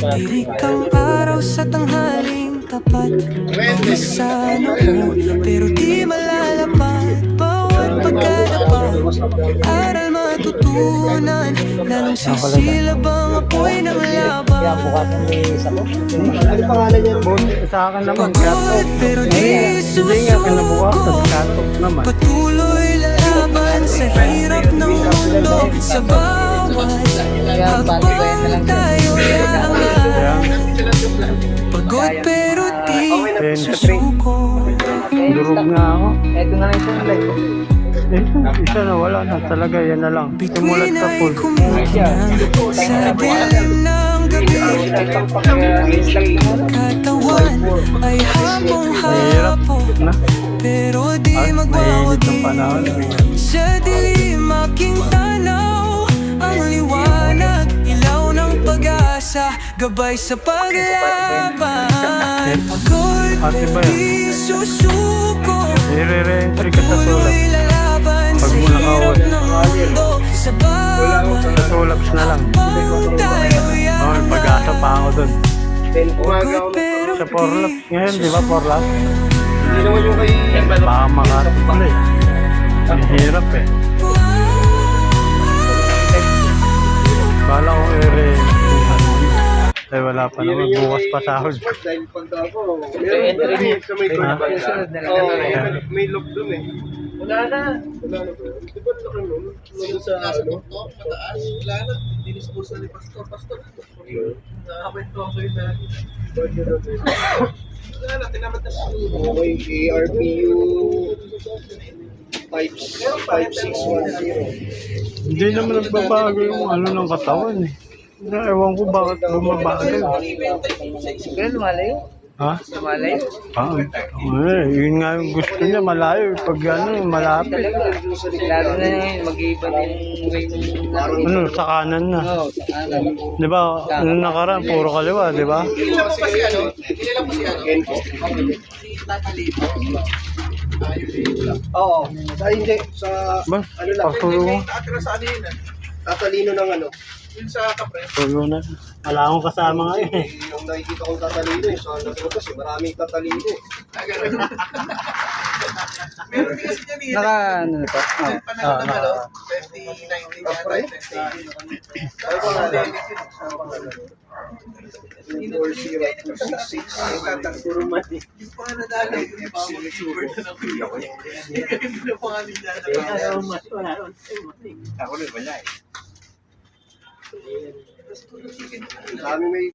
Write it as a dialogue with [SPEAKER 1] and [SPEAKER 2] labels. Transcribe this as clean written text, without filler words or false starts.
[SPEAKER 1] Tirik ang araw sa tanghaling tapat. Sa noo, pero di malalapad. Bawat pagkadapa, aral matutunan. Lalong sisilab ang apoy ng laban.
[SPEAKER 2] Ano pangalan niya? Sa akin naman,
[SPEAKER 1] Pagod pero di susuko. Patuloy lalaban sa hirap ng mundo. Sa bawat hakbang tayo yaangat. Pagod pero di susuko.
[SPEAKER 2] durog nga ako.
[SPEAKER 3] Ito na ito.
[SPEAKER 2] Isa na, wala na talaga, yan na lang. Tumulat
[SPEAKER 1] Bituin
[SPEAKER 2] sa
[SPEAKER 1] ay
[SPEAKER 2] pool.
[SPEAKER 1] kumikinang sa dilim ng gabi. Katawan ay hapong-hapo,
[SPEAKER 2] Na?
[SPEAKER 1] pero di
[SPEAKER 2] At mainit ang panahon.
[SPEAKER 1] magwawagi. Sa dilim aking tanaw, ang liwanag, ilaw ng pag-asa, gabay sa paglaban. Pagod
[SPEAKER 2] Ate ba
[SPEAKER 1] pero
[SPEAKER 2] yan?
[SPEAKER 1] di susuko.
[SPEAKER 2] I-re-entry ka sa tulap.
[SPEAKER 1] Tuloy lalaban
[SPEAKER 2] Pag
[SPEAKER 1] sa
[SPEAKER 2] muna ka
[SPEAKER 1] hirap
[SPEAKER 2] uwi.
[SPEAKER 1] ng mundo. Sa bawat
[SPEAKER 2] Sa tulaps na lang.
[SPEAKER 1] hakbang tayo
[SPEAKER 2] Oh, pag-asa pa ako dun.
[SPEAKER 1] Pagod pero
[SPEAKER 2] Sa Porlaps ngayon, di ba Porlaps?
[SPEAKER 3] Hindi naman yung kay...
[SPEAKER 2] Baka makarap pala eh. Ang hirap eh. Kala ko ay wala pa naman. Bukas pa sahod.
[SPEAKER 3] Dahil pagka ako, meron sa may
[SPEAKER 2] Ha?
[SPEAKER 3] susunod na lang. Oo, may lock dun eh.
[SPEAKER 4] Wala na.
[SPEAKER 3] Wala na ba? Di ba laki nun? Nung sa ano?
[SPEAKER 4] Mataas. Wala na. Dinisposa ni Pastor. Pastor. Nakakapit ko ako yun na. Wala na. Tinamad na siya.
[SPEAKER 3] Okay, ARPU 5610.
[SPEAKER 2] Hindi naman nagbabago yung ano ng katawan eh. Ewan ko bakit bumabago.
[SPEAKER 3] Kaya lumalayo?
[SPEAKER 2] Ha?
[SPEAKER 3] Lumalayo?
[SPEAKER 2] Yun nga yung gusto niya, malayo. Pag ano, malapit.
[SPEAKER 3] Lalo na yun, mag-iiba din yung laro.
[SPEAKER 2] Ano, sa kanan na.
[SPEAKER 3] Oo, sa kanan.
[SPEAKER 2] Di ba, nung nakaraan, puro kaliwa, di ba?
[SPEAKER 4] Kilala mo pa si ano? Kilala mo si ano? Si Tatalito.
[SPEAKER 3] Oo. Hindi. Sa
[SPEAKER 2] Ba,
[SPEAKER 3] ano lang.
[SPEAKER 2] pagtulong.
[SPEAKER 4] Nakatira sa ano yun ah.
[SPEAKER 3] Tatalino ng ano.
[SPEAKER 4] Yun sa Kapre.
[SPEAKER 2] Tulong na. Wala akong kasama ngayon eh.
[SPEAKER 3] Yung nakikita kong tatalino eh. Sa Nagotas eh. Maraming tatalino eh.
[SPEAKER 4] Meron din kasi dyan eh.
[SPEAKER 3] Naka ano na to?
[SPEAKER 4] Panahon ng ano? 2019 yata. 20.
[SPEAKER 3] Ano ba nga lang? 40266. Puro mati.
[SPEAKER 4] Yung mga nadala, yung mga mag-super na ng kuya ko. Yung mga nadala.
[SPEAKER 3] Kami may